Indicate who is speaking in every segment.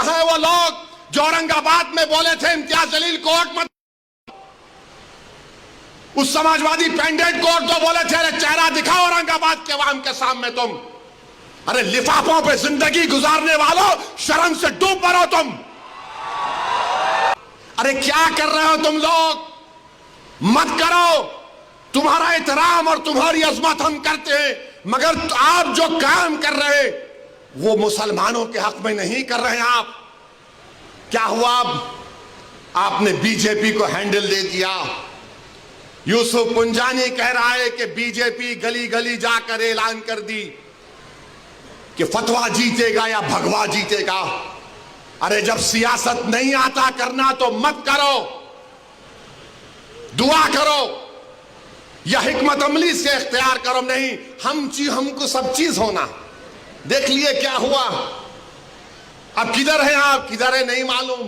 Speaker 1: कहां है वो लोग जो औरंगाबाद में बोले थे इम्तियाज जलील कोर्ट मत, उस समाजवादी पेंडेंट कोर्ट तो बोले थे अरे चेहरा दिखाओ औरंगाबाद के अवाम के सामने तुम, अरे लिफाफों पे जिंदगी गुजारने वालों शर्म से डूब मरो तुम। अरे क्या कर रहे हो तुम लोग, मत करो। तुम्हारा एहतराम और तुम्हारी अजमत हम करते हैं, मगर आप जो काम कर रहे वो मुसलमानों के हक में नहीं कर रहे हैं। आप क्या हुआ, आपने बीजेपी को हैंडल दे दिया। यूसुफ पुंजानी कह रहा है कि बीजेपी गली गली जाकर ऐलान कर दी कि फतवा जीतेगा या भगवा जीतेगा। अरे जब सियासत नहीं आता करना तो मत करो, दुआ करो या हिकमत अमली से इख्तियार करो। नहीं हमको सब चीज होना। देख लिए क्या हुआ, अब किधर है आप, किधर है नहीं मालूम।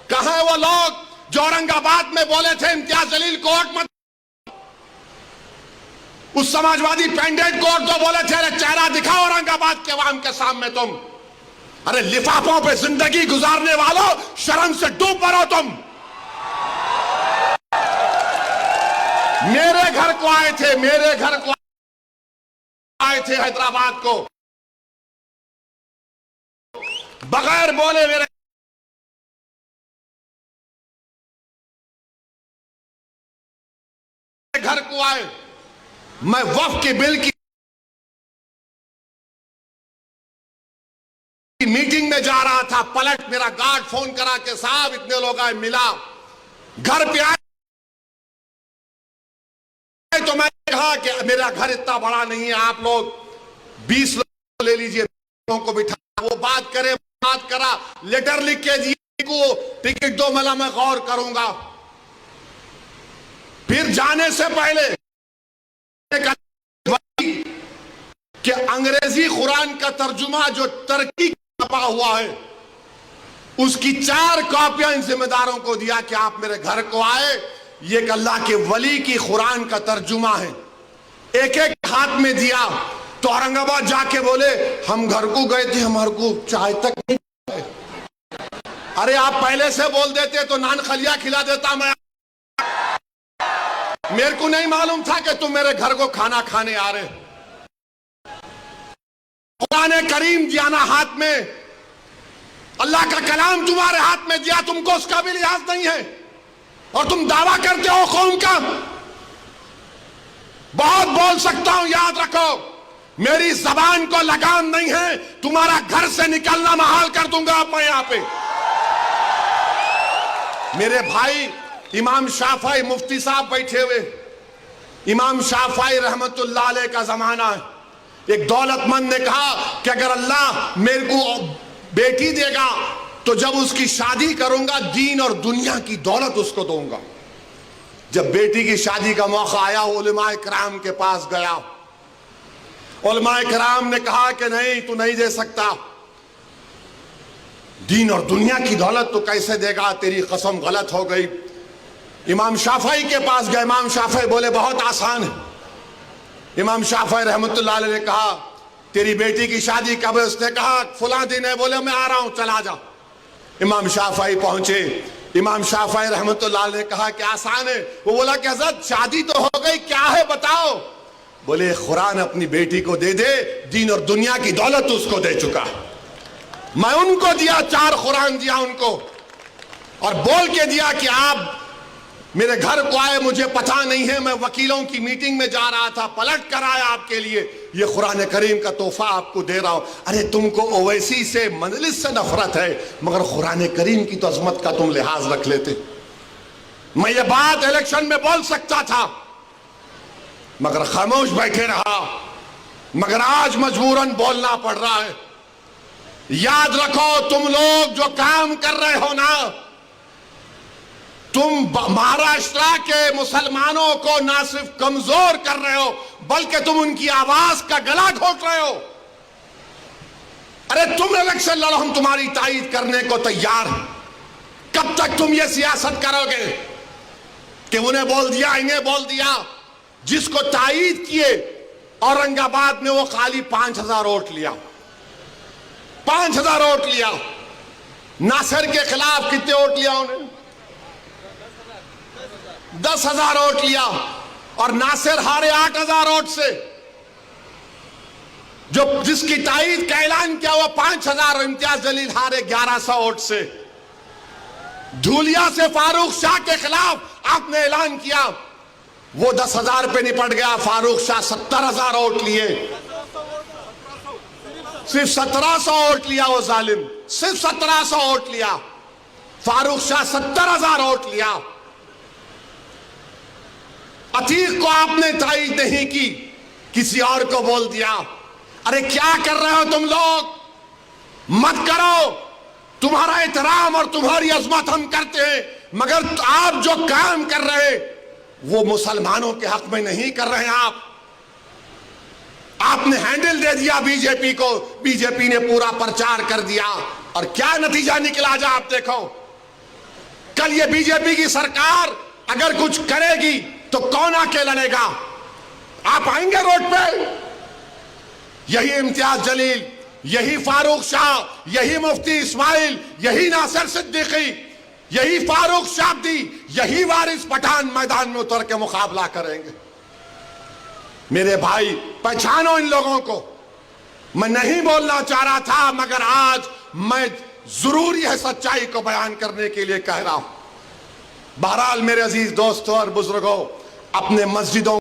Speaker 1: कहां है वो लोग जो औरंगाबाद में बोले थे इम्तियाज जलील कोर्ट मत, उस समाजवादी पेंडेंट कोर्ट तो बोले थे अरे चेहरा दिखाओ औरंगाबाद के अवाम के सामने तुम, अरे लिफाफों पे जिंदगी गुजारने वालों शर्म से डूब मरो तुम। मेरे घर को आए थे, मेरे घर को आए थे हैदराबाद को, बगैर बोले मेरे घर को आए। मैं वक्फ के बिल की मीटिंग में जा रहा था, पलट मेरा गार्ड फोन करा के साहब इतने लोग आए, मिला, घर पे आए तो मैं कहा कि मेरा घर इतना बड़ा नहीं है, आप लोग 20 लोग ले लीजिए, लोगों को बिठा, वो बात करे, बात करा, लेटर लिख के दिए को टिकट दो, मला मैं गौर करूंगा। फिर जाने से पहले कि अंग्रेजी कुरान का तर्जुमा जो टर्की छपा हुआ है उसकी 4 कॉपियां इन जिम्मेदारों को दिया कि आप मेरे घर को आए, ये अल्लाह के वली की कुरान का तर्जुमा है। एक एक हाथ में दिया तो औरंगाबाद जाके बोले हम घर को गए थे, हमारे को चाय तक नहीं। अरे आप पहले से बोल देते तो नान खलिया खिला देता मैं। मेरे को नहीं मालूम था कि तुम मेरे घर को खाना खाने आ रहे। कुरान करीम दिया ना हाथ में, अल्लाह का कलाम तुम्हारे हाथ में दिया, तुमको उसका भी लिहाज नहीं है और तुम दावा करते हो कौम का। बहुत बोल सकता हूं, याद रखो मेरी जबान को लगाम नहीं है, तुम्हारा घर से निकलना महाल कर दूंगा मैं यहां पे। मेरे भाई इमाम शाफई मुफ्ती साहब बैठे हुए, इमाम शाफई रहमतुल्लाह अलैह का जमाना है। एक दौलतमंद ने कहा कि अगर अल्लाह मेरे को बेटी देगा तो जब उसकी शादी करूंगा दीन और दुनिया की दौलत उसको दूंगा। जब बेटी की शादी का मौका आया उलमाए किराम के पास गया, उलमाए किराम ने कहा कि नहीं तू नहीं दे सकता, दीन और दुनिया की दौलत तो कैसे देगा, तेरी कसम गलत हो गई। इमाम शाफई के पास गए, इमाम शाफई बोले बहुत आसान है। इमाम शाफई रहमतुल्लाह अलैह ने कहा तेरी बेटी की शादी कब है, उसने कहा फुला दिन है, बोले मैं आ रहा हूं चला जा। इमाम शाफई पहुंचे, इमाम शाफई रहमतुल्लाह अलैह ने कहा कि आसान है। वो बोला कि हज़रत शादी तो हो गई, क्या है बताओ। बोले कुरान अपनी बेटी को दे दे, दीन और दुनिया की दौलत उसको दे चुका, मैं उनको दिया, 4 कुरान दिया उनको और बोल के दिया कि आप मेरे घर को आए, मुझे पता नहीं है, मैं वकीलों की मीटिंग में जा रहा था, पलट कर आया आपके लिए, ये कुरान करीम का तोहफा आपको दे रहा हूं। अरे तुमको ओवैसी से मजलिस से नफरत है, मगर कुरान करीम की तो अजमत का तुम लिहाज रख लेते। मैं ये बात इलेक्शन में बोल सकता था मगर खामोश बैठे रहा, मगर आज मजबूरन बोलना पड़ रहा है। याद रखो तुम लोग जो काम कर रहे हो ना, तुम महाराष्ट्र के मुसलमानों को ना सिर्फ कमजोर कर रहे हो बल्कि तुम उनकी आवाज का गला घोट रहे हो। अरे तुम इलेक्शन लड़ो, हम तुम्हारी तायीद करने को तैयार हैं। कब तक तुम ये सियासत करोगे कि उन्हें बोल दिया इन्हें बोल दिया। जिसको तायीद किए औरंगाबाद में वो खाली 5000 वोट लिया, 5000 वोट लिया। नासिर के खिलाफ कितने वोट लिया उन्होंने? 10,000 वोट लिया और नासिर हारे 8,000 वोट से। जो जिसकी ताईद का ऐलान किया हुआ 5,000 और इम्तियाज जलील हारे 1,100 वोट से। धूलिया से फारूक शाह के खिलाफ आपने ऐलान किया, वो 10,000 पे निपट गया। फारूक शाह 70,000 वोट लिए, सिर्फ 1,700 वोट लिया वो जालिम, सिर्फ 1,700 वोट लिया। फारूक शाह 70,000 वोट लिया। अतीक को आपने ताईद नहीं की, किसी और को बोल दिया। अरे क्या कर रहे हो तुम लोग? मत करो। तुम्हारा एहतराम और तुम्हारी अजमत हम करते हैं, मगर आप जो काम कर रहे वो मुसलमानों के हक में नहीं कर रहे हैं। आपने हैंडल दे दिया बीजेपी को, बीजेपी ने पूरा प्रचार कर दिया और क्या नतीजा निकला जा आप देखो। कल ये बीजेपी की सरकार अगर कुछ करेगी तो कौन आके लड़ेगा? आप आएंगे रोड पे? यही इम्तियाज जलील, यही फारूक शाह, यही मुफ्ती इस्माइल, यही नासिर सिद्दीकी, यही फारूक शाब्दी, यही वारिस पठान मैदान में उतर के मुकाबला करेंगे। मेरे भाई पहचानो इन लोगों को। मैं नहीं बोलना चाह रहा था, मगर आज मैं जरूरी है सच्चाई को बयान करने के लिए कह रहा हूं। बहरहाल मेरे अजीज दोस्तों और बुजुर्गों, अपने मस्जिदों